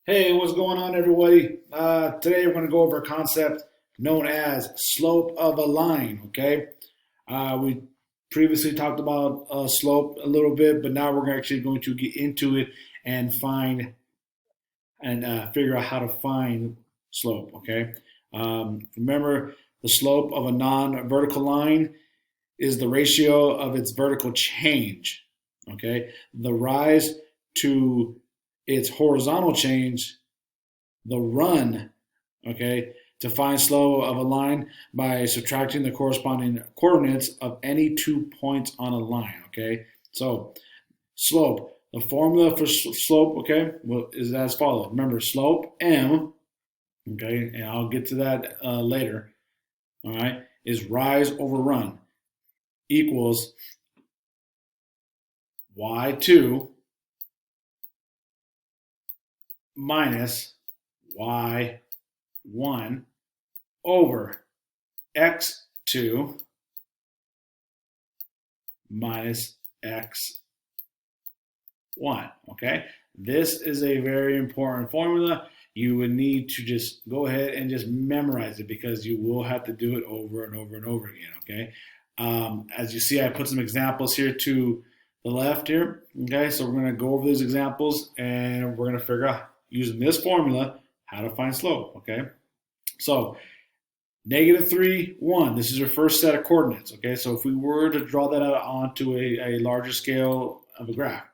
Hey, what's going on, everybody? Today we're going to go over a concept known as slope of a line. Okay, we previously talked about slope a little bit, but now we're actually going to get into it and find and figure out how to find slope. Okay, remember the slope of a non-vertical line is the ratio of its vertical change. Okay, the rise to its horizontal change, the run, okay, to find slope of a line by subtracting the corresponding coordinates of any 2 points on a line, okay? So, slope, the formula for slope, okay, is as follows. Remember, slope, m, okay, and I'll get to that later, all right, is rise over run equals y2 minus y1 over x2 minus x1, okay? This is a very important formula. You would need to just go ahead and just memorize it because you will have to do it over and over and over again, okay? As you see, I put some examples here to the left here, okay? So we're gonna go over these examples and we're gonna figure out, using this formula, how to find slope, okay? So -3, 1. This is your first set of coordinates. Okay, so if we were to draw that out onto a larger scale of a graph,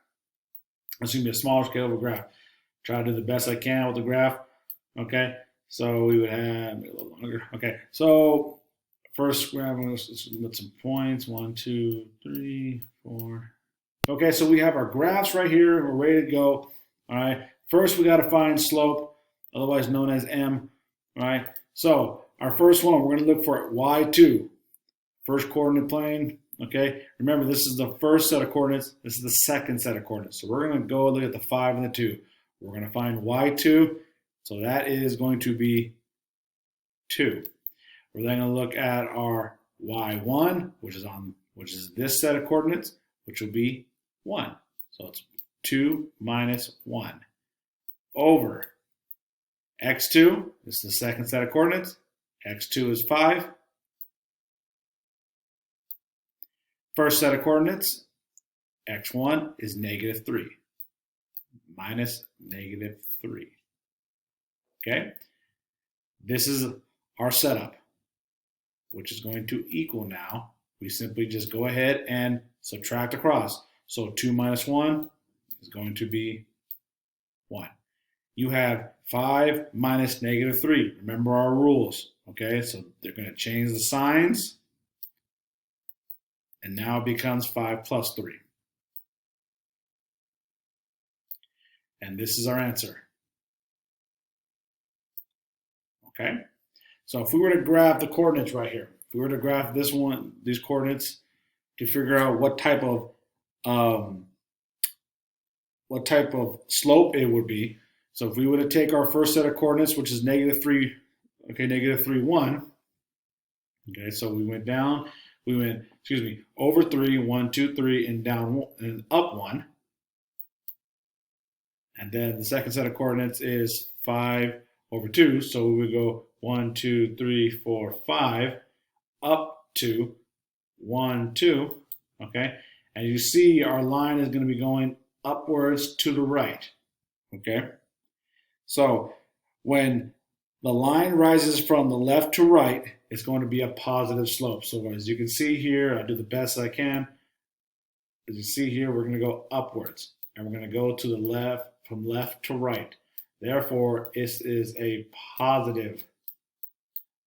it's going to be a smaller scale of a graph. Try to do the best I can with the graph. Okay, so we would have a little longer. Okay, so first we're having with some points. 1, 2, 3, 4. Okay, so we have our graphs right here. We're ready to go. All right, first we got to find slope, otherwise known as m. All right, so our first one, we're going to look for y2, first coordinate plane. Okay, remember this is the first set of coordinates. This is the second set of coordinates. So we're going to go look at the 5 and the 2. We're going to find y2. So that is going to be 2. We're then going to look at our y1, which is this set of coordinates, which will be 1. So it's 2 minus 1 over x2. This is the second set of coordinates. X2 is 5. First set of coordinates, x1 is -3, minus -3. Okay? This is our setup, which is going to equal now. We simply just go ahead and subtract across. So 2 minus 1 is going to be 1. You have 5 minus -3. Remember our rules. Okay? So they're going to change the signs. And now it becomes 5 plus 3. And this is our answer. Okay? So if we were to graph the coordinates right here, if we were to graph this one, these coordinates, to figure out um, what type of slope it would be. So if we were to take our first set of coordinates, which is -3, okay, -3, 1. Okay, so we went down, over 3, 1, 2, 3, and down and up 1. And then the second set of coordinates is 5 over 2. So we would go 1, 2, 3, 4, 5, up to 1, 2. Okay. And you see our line is going to be going upwards to the right. Okay. So when the line rises from the left to right, it's going to be a positive slope. So as you can see here, I do the best I can. As you see here, we're going to go upwards. And we're going to go to the left, from left to right. Therefore, this is a positive.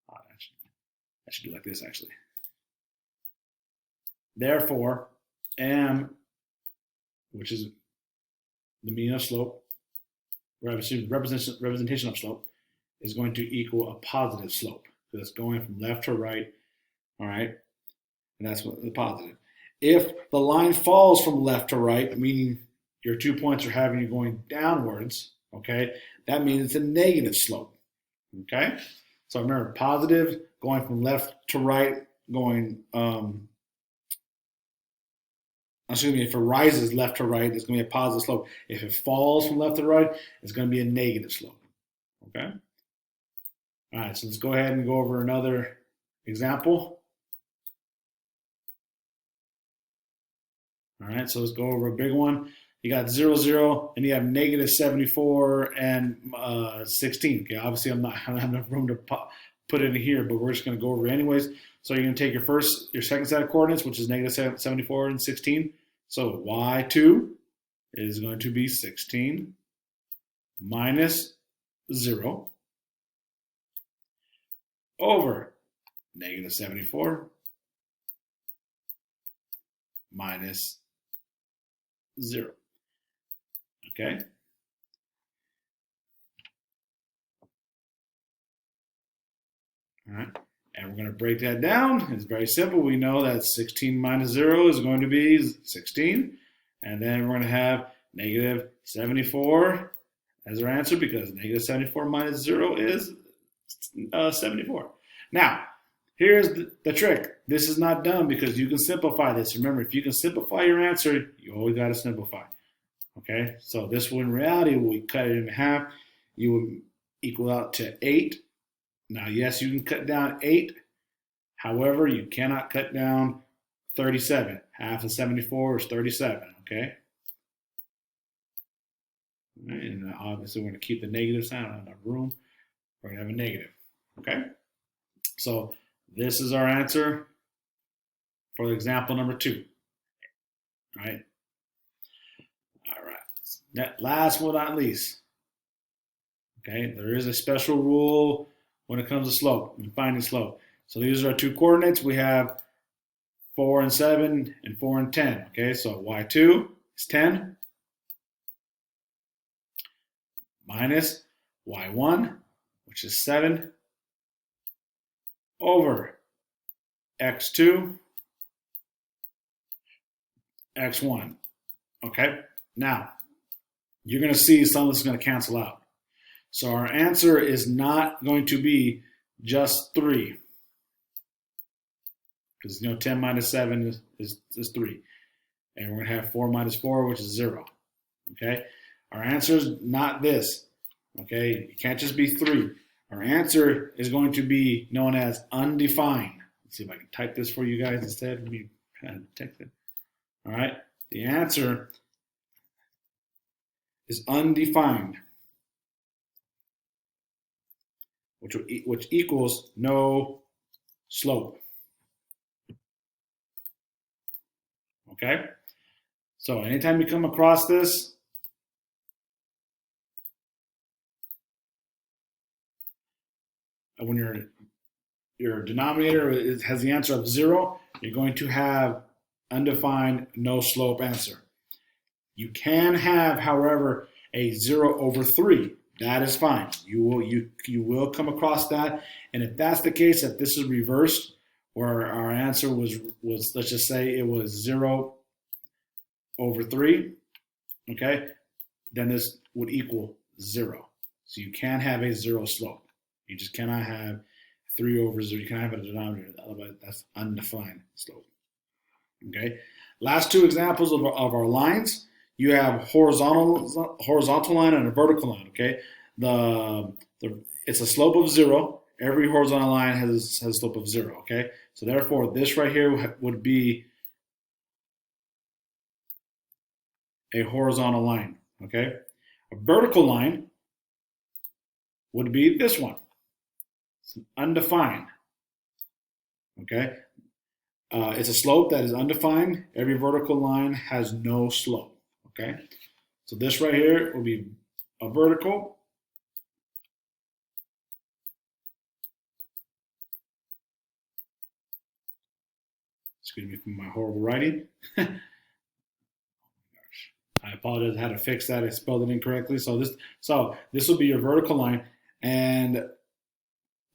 I should do like this, actually. Therefore, m, which is the mean of slope, representation of slope, is going to equal a positive slope. So it's going from left to right, all right? And that's what the positive. If the line falls from left to right, meaning your 2 points are having you going downwards, okay, that means it's a negative slope, okay? So remember, positive, going from left to right, going excuse me, if it rises left to right, it's going to be a positive slope. If it falls from left to right, it's going to be a negative slope. Okay? All right, so let's go ahead and go over another example. All right, so let's go over a big one. You got 0, 0, and you have negative 74 and 16. Okay, obviously I don't have enough room to put it in here, but we're just going to go over it anyways. So you're going to take your second set of coordinates, which is negative 74 and 16. So y2 is going to be 16 minus 0 over negative 74 minus 0. Okay? All right. And we're going to break that down. It's very simple. We know that 16 minus 0 is going to be 16. And then we're going to have negative 74 as our answer because negative 74 minus 0 is 74. Now, here's the trick. This is not done because you can simplify this. Remember, if you can simplify your answer, you always got to simplify. Okay? So this one, in reality, we cut it in half. You would equal out to 8. Now, yes, you can cut down 8. However, you cannot cut down 37. Half of 74 is 37, okay? And obviously, we're going to keep the negative sign. I don't have enough room. We're going to have a negative, okay? So this is our answer for example number 2, right? All right. Last but not least, okay, there is a special rule when it comes to slope and finding slope. So these are our 2 coordinates. We have 4 and 7 and 4 and 10. Okay, so y2 is 10 minus y1, which is 7, over x2, x1. Okay, now you're going to see some of this is going to cancel out. So our answer is not going to be just 3. Because 10 minus 7 is 3. And we're going to have 4 minus 4, which is 0. Okay? Our answer is not this. Okay? It can't just be 3. Our answer is going to be known as undefined. Let's see if I can type this for you guys instead. Let me text it. All right? The answer is undefined, which equals no slope. Okay? So anytime you come across this, when your denominator has the answer of 0, you're going to have undefined no slope answer. You can have, however, a 0 over 3. That is fine. You will come across that, and if that's the case, if this is reversed, where our answer was let's just say it was 0 over 3, okay, then this would equal 0. So you can have a 0 slope. You just cannot have 3 over 0. You cannot have a denominator. Otherwise, that's undefined slope. Okay. Last 2 examples of our lines. You have horizontal line and a vertical line. Okay. It's a slope of 0. Every horizontal line has a slope of 0. Okay. So therefore, this right here would be a horizontal line. Okay. A vertical line would be this one. It's undefined. Okay. It's a slope that is undefined. Every vertical line has no slope. Okay. So this right here will be a vertical. Excuse me for my horrible writing. I apologize. I had to fix that. I spelled it incorrectly. So this will be your vertical line, and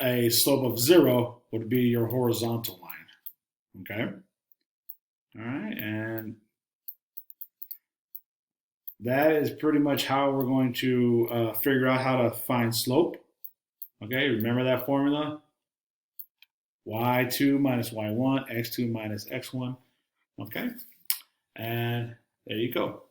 a slope of 0 would be your horizontal line. Okay. All right, and that is pretty much how we're going to figure out how to find slope. Okay, remember that formula? y2 minus y1, x2 minus x1. Okay, And there you go.